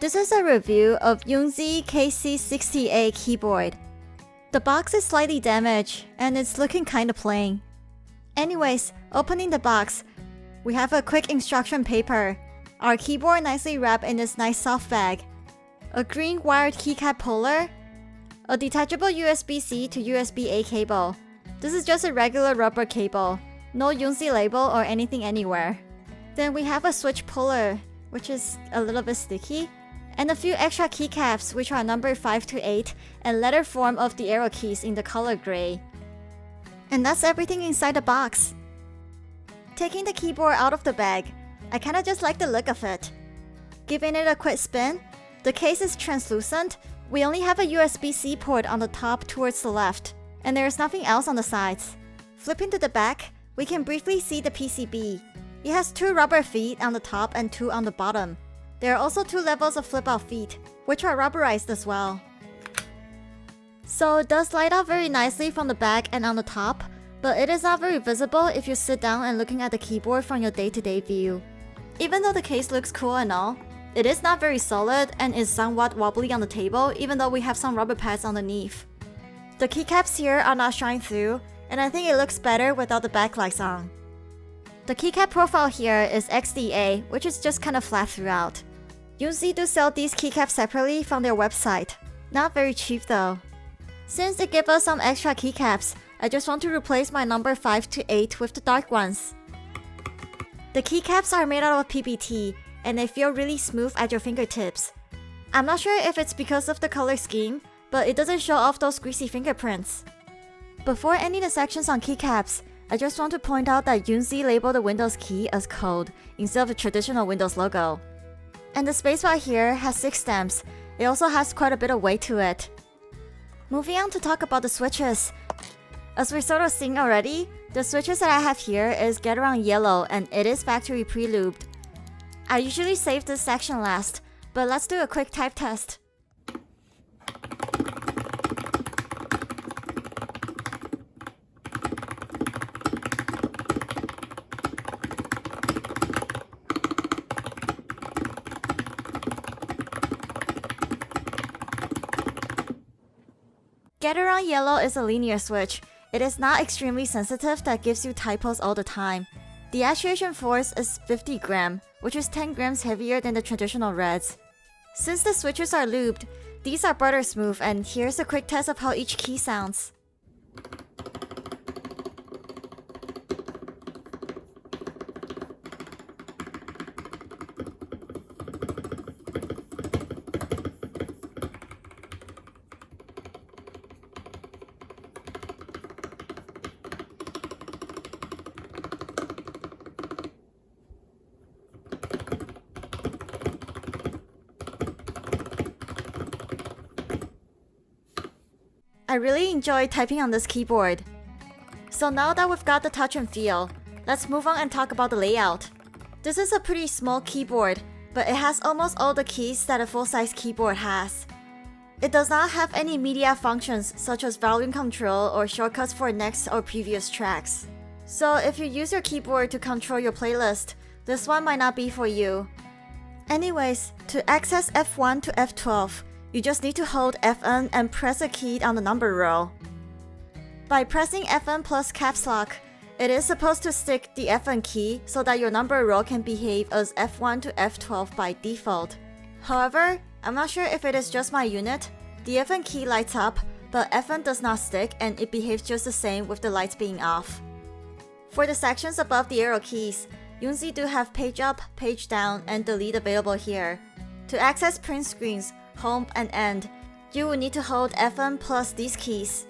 This is a review of Yunzi KC60A keyboard. The box is slightly damaged and it's looking kinda plain. Anyways, opening the box, we have a quick instruction paper, our keyboard nicely wrapped in this nice soft bag, a green wired keycap puller, a detachable USB-C to USB-A cable. This is just a regular rubber cable, no Yunzi label or anything anywhere. Then we have a switch puller, which is a little bit sticky, and a few extra keycaps which are numbered 5 to 8 and letter form of the arrow keys in the color gray. And that's everything inside the box. Taking the keyboard out of the bag, I kinda just like the look of it. Giving it a quick spin, the case is translucent. We only have a USB-C port on the top towards the left, and there is nothing else on the sides. Flipping to the back, we can briefly see the PCB. It has 2 rubber feet on the top and 2 on the bottom. There are also 2 levels of flip-out feet, which are rubberized as well. So it does light up very nicely from the back and on the top, but it is not very visible if you sit down and looking at the keyboard from your day-to-day view. Even though the case looks cool and all, it is not very solid and is somewhat wobbly on the table even though we have some rubber pads underneath. The keycaps here are not shine through, and I think it looks better without the backlights on. The keycap profile here is XDA, which is just kinda flat throughout. Yunzi do sell these keycaps separately from their website. Not very cheap though. Since they give us some extra keycaps, I just want to replace my number 5 to 8 with the dark ones. The keycaps are made out of PBT, and they feel really smooth at your fingertips. I'm not sure if it's because of the color scheme, but it doesn't show off those greasy fingerprints. Before ending the sections on keycaps, I just want to point out that Yunzi labeled the Windows key as code instead of the traditional Windows logo. And the spacebar here has 6 stamps. It also has quite a bit of weight to it. Moving on to talk about the switches. As we're sort of seeing already, the switches that I have here is Gateron Yellow and it is factory pre-lubed. I usually save this section last, but let's do a quick type test. Gateron Yellow is a linear switch. It is not extremely sensitive that gives you typos all the time. The actuation force is 50 gram, which is 10 grams heavier than the traditional reds. Since the switches are lubed, these are butter smooth, and here's a quick test of how each key sounds. I really enjoy typing on this keyboard. So now that we've got the touch and feel, let's move on and talk about the layout. This is a pretty small keyboard, but it has almost all the keys that a full-size keyboard has. It does not have any media functions such as volume control or shortcuts for next or previous tracks. So if you use your keyboard to control your playlist, this one might not be for you. Anyways, to access F1 to F12, you just need to hold Fn and press a key on the number row. By pressing Fn plus caps lock, it is supposed to stick the Fn key so that your number row can behave as F1 to F12 by default. However, I'm not sure if it is just my unit. The Fn key lights up, but Fn does not stick and it behaves just the same with the lights being off. For the sections above the arrow keys, Yunzi do have page up, page down, and delete available here. To access print screens, home and end, you will need to hold Fn plus these keys.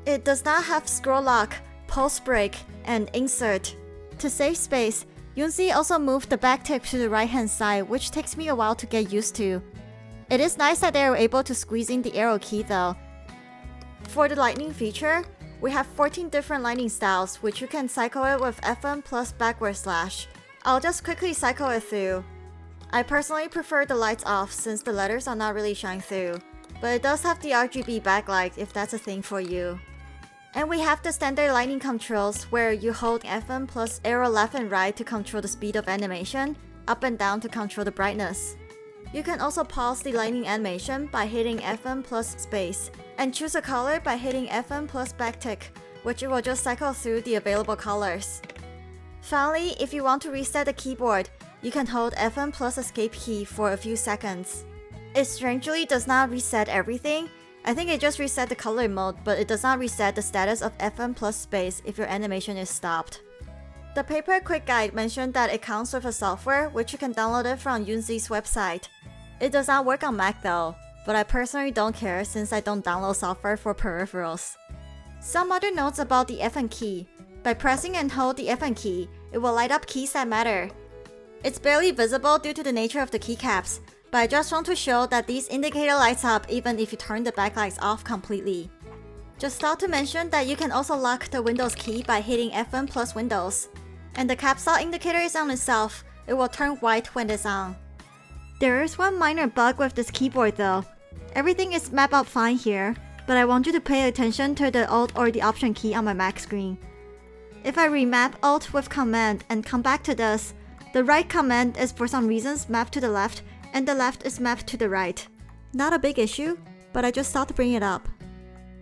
It does not have scroll lock, pulse break, and insert. To save space, Yunzi also moved the back tip to the right hand side, which takes me a while to get used to. It is nice that they are able to squeeze in the arrow key though. For the lightning feature, we have 14 different lightning styles, which you can cycle it with Fn plus backward slash. I'll just quickly cycle it through. I personally prefer the lights off since the letters are not really shine through, but it does have the RGB backlight if that's a thing for you. And we have the standard lightning controls where you hold Fn plus arrow left and right to control the speed of animation, up and down to control the brightness. You can also pause the lightning animation by hitting FM plus space, and choose a color by hitting FM plus backtick, which will just cycle through the available colors. Finally, if you want to reset the keyboard, you can hold FM plus escape key for a few seconds. It strangely does not reset everything. I think it just reset the color mode, but it does not reset the status of FM plus space if your animation is stopped. The paper quick guide mentioned that it comes with a software which you can download it from Yunzi's website. It does not work on Mac though, but I personally don't care since I don't download software for peripherals. Some other notes about the FN key. By pressing and hold the FN key, it will light up keys that matter. It's barely visible due to the nature of the keycaps, but I just want to show that these indicator lights up even if you turn the backlights off completely. Just thought to mention that you can also lock the Windows key by hitting FM plus Windows. And the caps lock indicator is on itself, it will turn white when it's on. There is one minor bug with this keyboard though. Everything is mapped out fine here, but I want you to pay attention to the Alt or the Option key on my Mac screen. If I remap Alt with Command and come back to this, the right command is for some reasons mapped to the left, and the left is mapped to the right. Not a big issue, but I just thought to bring it up.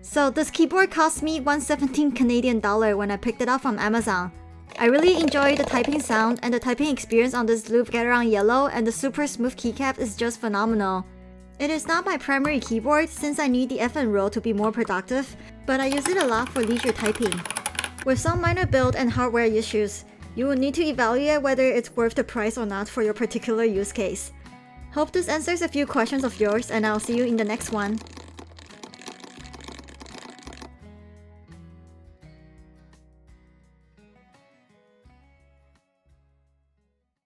So this keyboard cost me $117 Canadian when I picked it up from Amazon. I really enjoy the typing sound, and the typing experience on this Louve Gateron Yellow and the super smooth keycap is just phenomenal. It is not my primary keyboard since I need the FN row to be more productive, but I use it a lot for leisure typing. With some minor build and hardware issues, you will need to evaluate whether it's worth the price or not for your particular use case. Hope this answers a few questions of yours, and I'll see you in the next one.